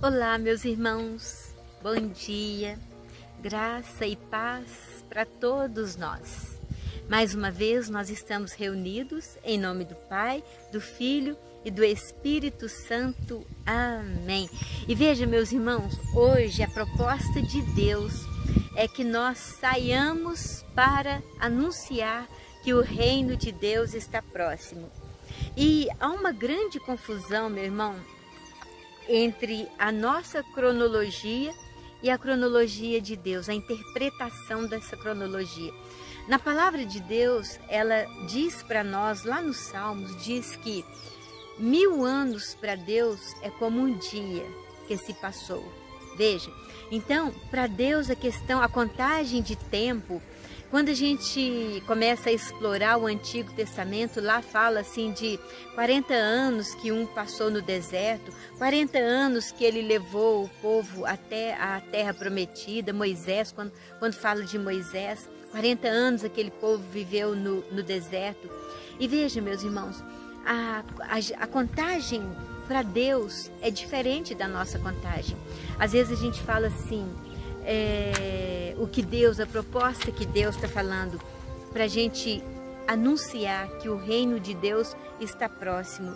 Olá, meus irmãos, bom dia, graça e paz para todos nós. Mais uma vez nós estamos reunidos em nome do Pai, do Filho e do Espírito Santo. Amém. E veja, meus irmãos, hoje a proposta de Deus é que nós saiamos para anunciar que o reino de Deus está próximo. E há uma grande confusão, meu irmão, entre a nossa cronologia e a cronologia de Deus, a interpretação dessa cronologia. Na palavra de Deus, ela diz para nós, lá nos Salmos, diz que 1000 anos para Deus é como um dia que se passou. Veja, então, para Deus a contagem de tempo, quando a gente começa a explorar o Antigo Testamento, lá fala assim de 40 anos que um passou no deserto, 40 anos que ele levou o povo até a terra prometida, Moisés, quando fala de Moisés, 40 anos aquele povo viveu no deserto. E veja, meus irmãos, a contagem para Deus é diferente da nossa contagem. Às vezes a gente fala assim, a proposta que Deus está falando para a gente anunciar que o reino de Deus está próximo.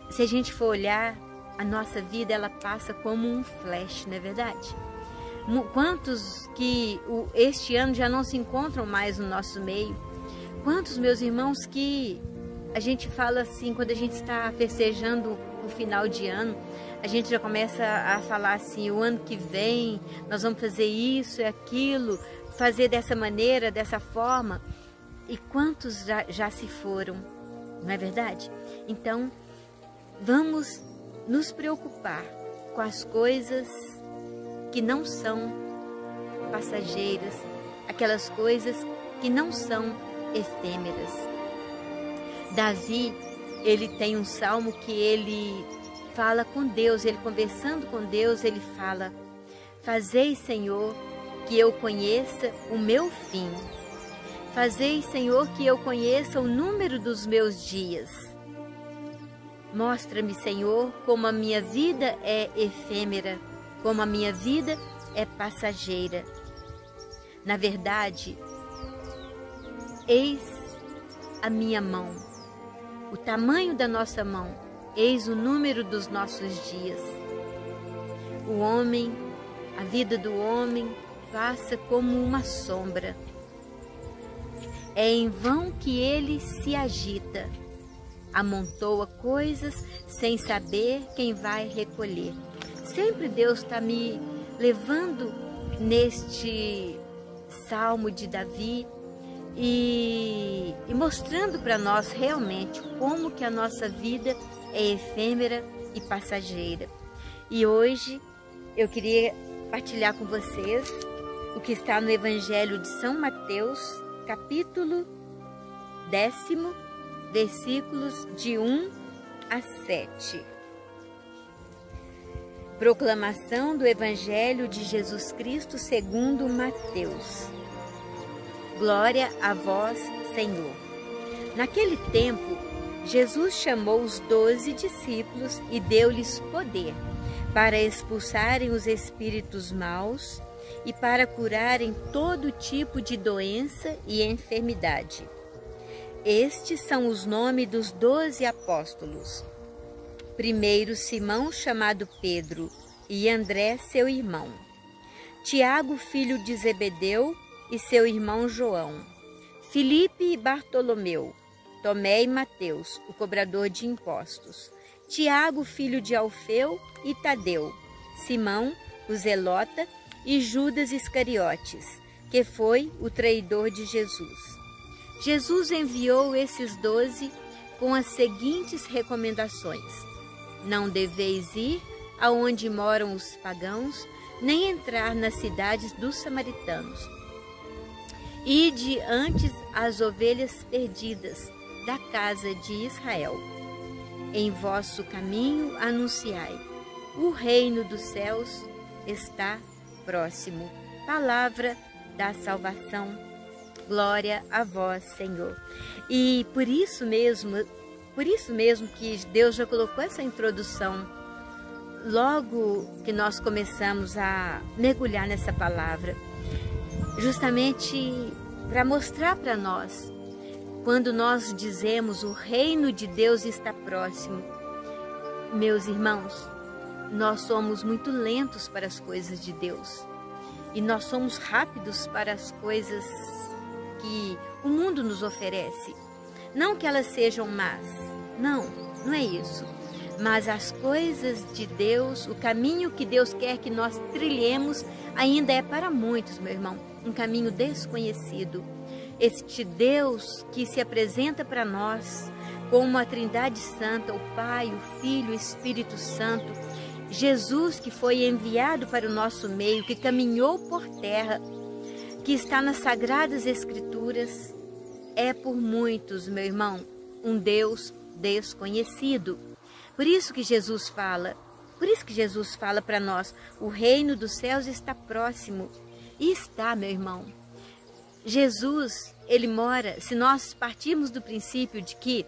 Se a gente for olhar, a nossa vida ela passa como um flash, não é verdade? Quantos que este ano já não se encontram mais no nosso meio? Quantos, meus irmãos, que a gente fala assim, quando a gente está festejando o final de ano, a gente já começa a falar assim, o ano que vem nós vamos fazer isso e aquilo, fazer dessa maneira, dessa forma. E quantos já se foram, não é verdade? Então, vamos nos preocupar com as coisas que não são passageiras, aquelas coisas que não são efêmeras. Davi, ele tem um salmo que ele fala com Deus, ele conversando com Deus, ele fala: fazei, Senhor, que eu conheça o meu fim. Fazei, Senhor, que eu conheça o número dos meus dias. Mostra-me, Senhor, como a minha vida é efêmera, como a minha vida é passageira. Na verdade, eis a minha mão, o tamanho da nossa mão, eis o número dos nossos dias. O homem, a vida do homem passa como uma sombra. É em vão que ele se agita, amontoa coisas sem saber quem vai recolher. Sempre Deus está me levando neste salmo de Davi e mostrando para nós realmente como que a nossa vida é efêmera e passageira. E hoje eu queria partilhar com vocês o que está no Evangelho de São Mateus, capítulo 10, versículos de 1 a 7. Proclamação do Evangelho de Jesus Cristo segundo Mateus. Glória a vós, Senhor. Naquele tempo, Jesus chamou os 12 discípulos e deu-lhes poder para expulsarem os espíritos maus e para curarem todo tipo de doença e enfermidade. Estes são os nomes dos 12 apóstolos. Primeiro, Simão, chamado Pedro, e André, seu irmão. Tiago, filho de Zebedeu, e seu irmão João. Filipe e Bartolomeu. Tomé e Mateus, o cobrador de impostos. Tiago, filho de Alfeu, e Tadeu. Simão, o zelota, e Judas Iscariotes, que foi o traidor de Jesus. Jesus enviou esses 12 com as seguintes recomendações: não deveis ir aonde moram os pagãos, nem entrar nas cidades dos samaritanos. Ide antes as ovelhas perdidas da casa de Israel. Em vosso caminho anunciai: o reino dos céus está próximo. Palavra da salvação. Glória a vós, Senhor. E por isso mesmo que Deus já colocou essa introdução logo que nós começamos a mergulhar nessa palavra, justamente para mostrar para nós, quando nós dizemos o reino de Deus está próximo, meus irmãos, nós somos muito lentos para as coisas de Deus e nós somos rápidos para as coisas que o mundo nos oferece. Não que elas sejam más, não é isso. Mas as coisas de Deus, o caminho que Deus quer que nós trilhemos, ainda é para muitos, meu irmão, um caminho desconhecido. Este Deus que se apresenta para nós como a Trindade Santa, o Pai, o Filho, o Espírito Santo, Jesus que foi enviado para o nosso meio, que caminhou por terra, que está nas Sagradas Escrituras, é por muitos, meu irmão, um Deus desconhecido. Por isso que Jesus fala para nós, o reino dos céus está próximo. E está, meu irmão. Jesus, ele mora, se nós partirmos do princípio de que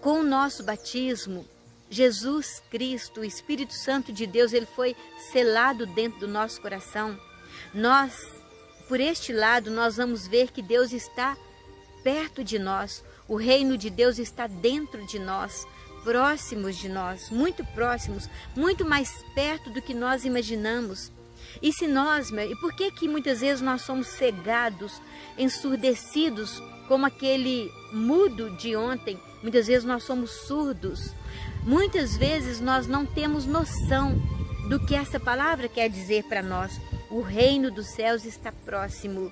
com o nosso batismo, Jesus Cristo, o Espírito Santo de Deus, ele foi selado dentro do nosso coração. Nós, por este lado, nós vamos ver que Deus está perto de nós. O reino de Deus está dentro de nós, próximos de nós, muito próximos, muito mais perto do que nós imaginamos. E se nós, e por que muitas vezes nós somos cegados, ensurdecidos, como aquele mudo de ontem? Muitas vezes nós somos surdos. Muitas vezes nós não temos noção do que essa palavra quer dizer para nós. O reino dos céus está próximo.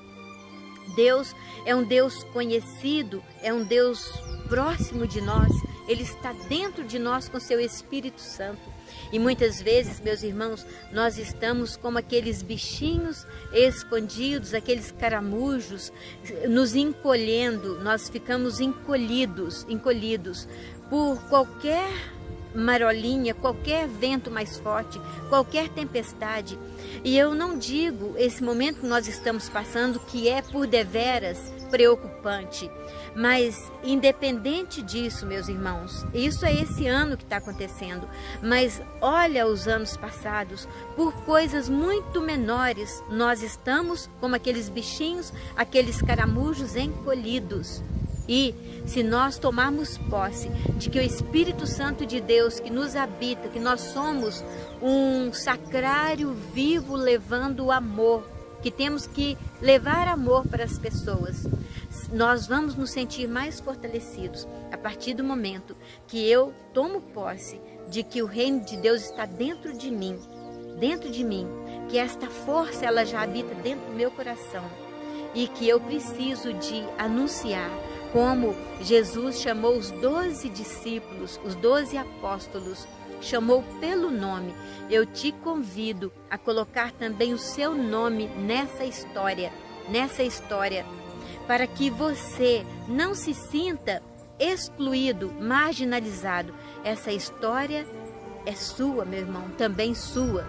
Deus é um Deus conhecido, é um Deus próximo de nós. Ele está dentro de nós com seu Espírito Santo. E muitas vezes, meus irmãos, nós estamos como aqueles bichinhos escondidos, aqueles caramujos, nos encolhendo, nós ficamos encolhidos por qualquer marolinha, qualquer vento mais forte, qualquer tempestade. E eu não digo esse momento que nós estamos passando que é por deveras preocupante, mas independente disso, meus irmãos, isso é esse ano que está acontecendo, mas olha os anos passados, por coisas muito menores, nós estamos como aqueles bichinhos, aqueles caramujos encolhidos. E se nós tomarmos posse de que o Espírito Santo de Deus que nos habita, que nós somos um sacrário vivo levando o amor, que temos que levar amor para as pessoas, nós vamos nos sentir mais fortalecidos a partir do momento que eu tomo posse de que o reino de Deus está dentro de mim, que esta força ela já habita dentro do meu coração e que eu preciso de anunciar como Jesus chamou os 12 discípulos, os 12 apóstolos, chamou pelo nome. Eu te convido a colocar também o seu nome nessa história, para que você não se sinta excluído, marginalizado. Essa história é sua, meu irmão, também sua.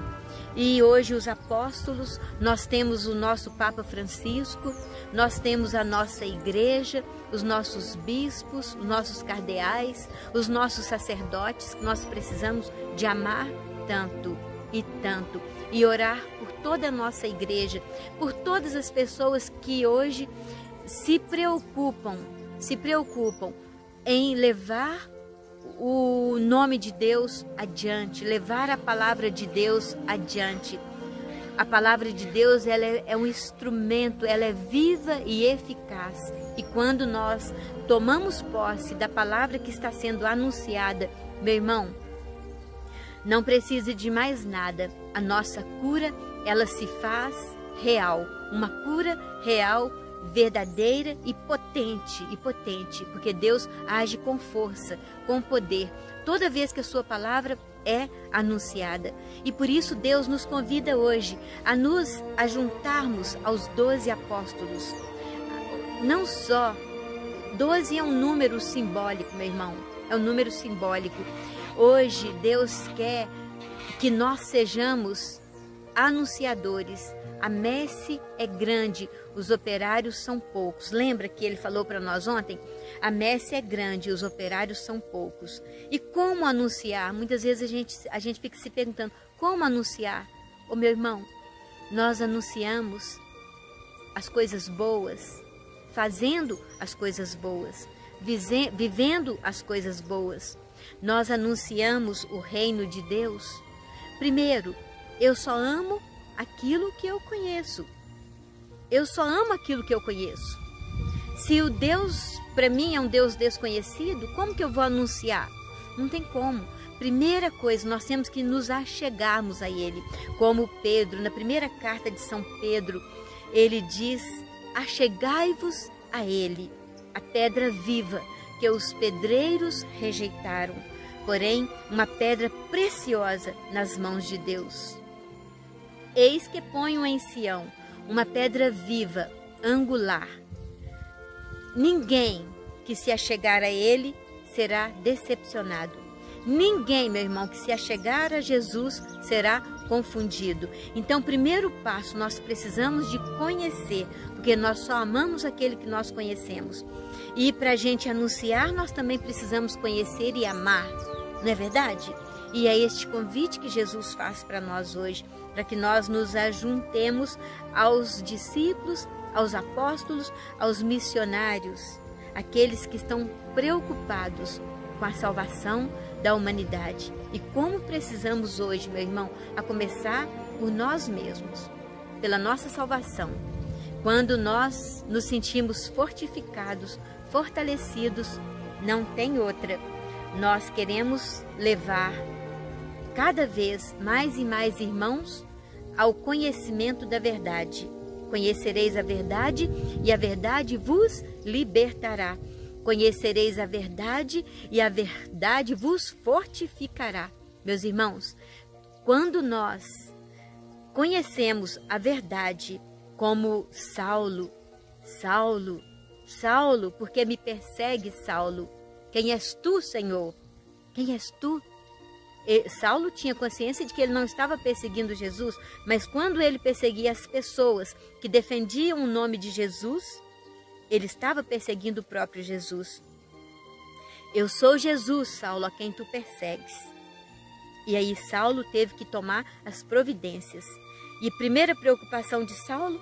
E hoje os apóstolos, nós temos o nosso Papa Francisco, nós temos a nossa igreja, os nossos bispos, os nossos cardeais, os nossos sacerdotes, que nós precisamos de amar tanto e orar por toda a nossa igreja, por todas as pessoas que hoje se preocupam em levar o nome de Deus adiante, levar a palavra de Deus adiante. A palavra de Deus ela é um instrumento, ela é viva e eficaz. E quando nós tomamos posse da palavra que está sendo anunciada, meu irmão, não precisa de mais nada. A nossa cura, ela se faz real. Uma cura real, verdadeira e potente, porque Deus age com força, com poder, toda vez que a sua palavra é anunciada. E por isso Deus nos convida hoje a juntarmos aos 12 apóstolos. Não só, 12 é um número simbólico, meu irmão, é um número simbólico. Hoje Deus quer que nós sejamos anunciadores. A messe é grande, os operários são poucos. Lembra que ele falou para nós ontem? A messe é grande, os operários são poucos. E como anunciar? Muitas vezes a gente fica se perguntando, como anunciar? Ô meu irmão, nós anunciamos as coisas boas, fazendo as coisas boas, vivendo as coisas boas. Nós anunciamos o reino de Deus. Primeiro, eu só amo aquilo que eu conheço. Eu só amo aquilo que eu conheço. Se o Deus, para mim, é um Deus desconhecido, como que eu vou anunciar? Não tem como. Primeira coisa, nós temos que nos achegarmos a Ele. Como Pedro, na primeira carta de São Pedro, ele diz, achegai-vos a Ele, a pedra viva, que os pedreiros rejeitaram, porém uma pedra preciosa nas mãos de Deus. Eis que ponho em Sião uma pedra viva, angular. Ninguém que se achegar a Ele será decepcionado. Ninguém, meu irmão, que se achegar a Jesus será confundido. Então, primeiro passo, nós precisamos de conhecer, porque nós só amamos aquele que nós conhecemos. E para a gente anunciar, nós também precisamos conhecer e amar, não é verdade? E é este convite que Jesus faz para nós hoje, para que nós nos ajuntemos aos discípulos, aos apóstolos, aos missionários, aqueles que estão preocupados com a salvação da humanidade. E como precisamos hoje, meu irmão, a começar por nós mesmos, pela nossa salvação. Quando nós nos sentimos fortificados, fortalecidos, não tem outra. Nós queremos levar cada vez mais e mais irmãos ao conhecimento da verdade. Conhecereis a verdade e a verdade vos libertará. Conhecereis a verdade e a verdade vos fortificará. Meus irmãos, quando nós conhecemos a verdade, como Saulo, por que me persegue, Saulo? Quem és tu, Senhor? Quem és tu? Saulo tinha consciência de que ele não estava perseguindo Jesus, mas quando ele perseguia as pessoas que defendiam o nome de Jesus, ele estava perseguindo o próprio Jesus. Eu sou Jesus, Saulo, a quem tu persegues. E aí Saulo teve que tomar as providências. E a primeira preocupação de Saulo,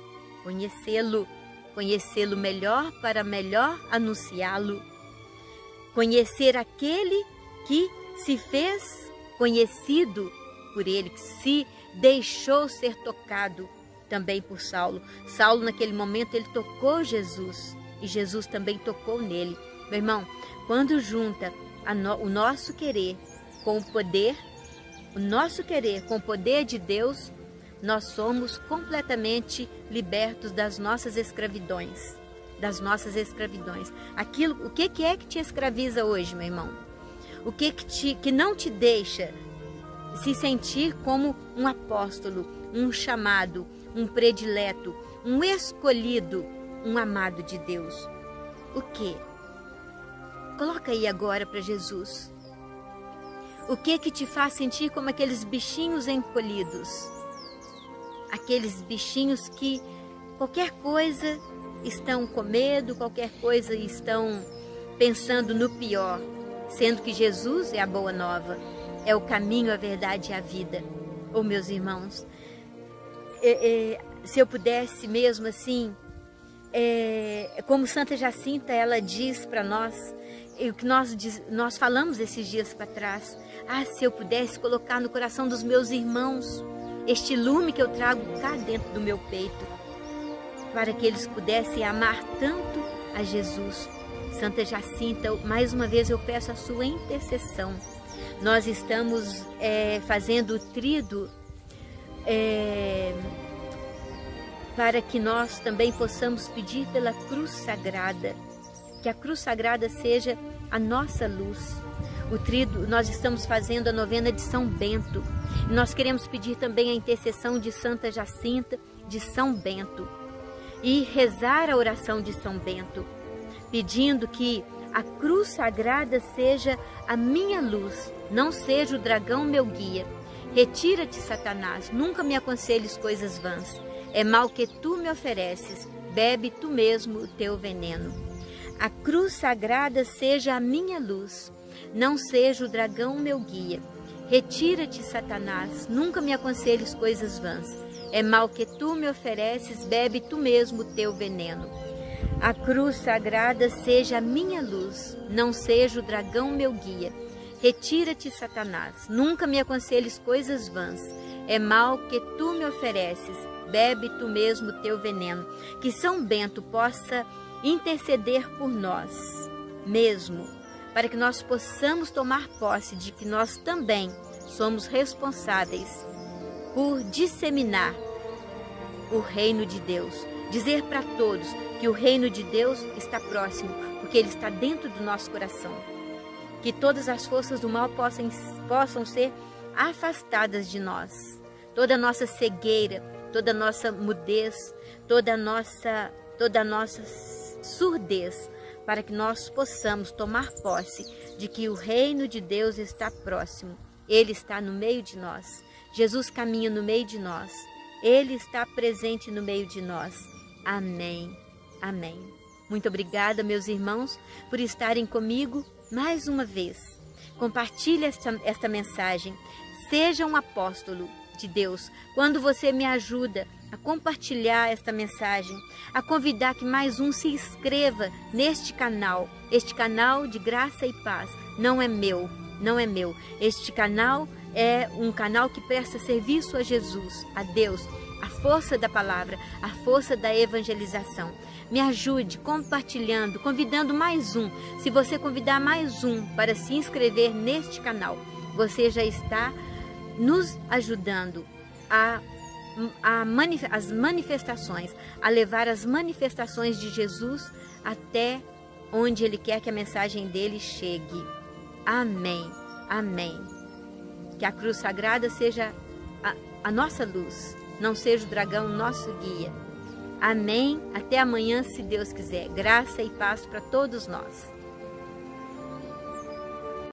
conhecê-lo melhor para melhor anunciá-lo. Conhecer aquele que se fez conhecido por ele, que se deixou ser tocado também por Saulo. Saulo, naquele momento, ele tocou Jesus e Jesus também tocou nele. Meu irmão, quando junta o nosso querer com o poder, com o poder de Deus, nós somos completamente libertos das nossas escravidões. O que é que te escraviza hoje, meu irmão? O que não te deixa se sentir como um apóstolo, um chamado, um predileto, um escolhido, um amado de Deus? O que? Coloca aí agora para Jesus. O que te faz sentir como aqueles bichinhos encolhidos? Aqueles bichinhos que qualquer coisa estão com medo, qualquer coisa estão pensando no pior, sendo que Jesus é a boa nova, é o caminho, a verdade e a vida. Oh, meus irmãos, se eu pudesse mesmo assim, como Santa Jacinta, ela diz para nós, o que nós falamos esses dias para trás, se eu pudesse colocar no coração dos meus irmãos este lume que eu trago cá dentro do meu peito, para que eles pudessem amar tanto a Jesus. Santa Jacinta, mais uma vez eu peço a sua intercessão. Nós estamos fazendo o tríduo para que nós também possamos pedir pela cruz sagrada, que a cruz sagrada seja a nossa luz. O tríduo, nós estamos fazendo a novena de São Bento. Nós queremos pedir também a intercessão de Santa Jacinta, de São Bento, e rezar a oração de São Bento, pedindo que a cruz sagrada seja a minha luz, não seja o dragão meu guia, Retira-te, Satanás, nunca me aconselhes coisas vãs. É mal que tu me ofereces, bebe tu mesmo o teu veneno. A cruz sagrada seja a minha luz, não seja o dragão meu guia. Retira-te, Satanás, nunca me aconselhes coisas vãs. É mal que tu me ofereces, bebe tu mesmo o teu veneno. A cruz sagrada seja a minha luz, não seja o dragão meu guia. Retira-te, Satanás, nunca me aconselhes coisas vãs. É mal que tu me ofereces, bebe tu mesmo o teu veneno. Que São Bento possa interceder por nós mesmo, para que nós possamos tomar posse de que nós também somos responsáveis por disseminar o reino de Deus. Dizer para todos que o reino de Deus está próximo, porque ele está dentro do nosso coração. Que todas as forças do mal possam ser afastadas de nós. Toda a nossa cegueira, toda a nossa mudez, toda a nossa surdez, para que nós possamos tomar posse de que o reino de Deus está próximo. Ele está no meio de nós. Jesus caminha no meio de nós. Ele está presente no meio de nós. Amém. Amém. Muito obrigada, meus irmãos, por estarem comigo mais uma vez. Compartilhe esta mensagem. Seja um apóstolo de Deus. Quando você me ajuda a compartilhar esta mensagem, a convidar que mais um se inscreva neste canal. Este canal de graça e paz não é meu, não é meu. Este canal é um canal que presta serviço a Jesus, a Deus, a força da palavra, a força da evangelização. Me ajude compartilhando, convidando mais um. Se você convidar mais um para se inscrever neste canal, você já está nos ajudando as manifestações, a levar as manifestações de Jesus até onde Ele quer que a mensagem dele chegue. Amém, amém. Que a cruz sagrada seja a nossa luz, não seja o dragão nosso guia. Amém. Até amanhã, se Deus quiser. Graça e paz para todos nós.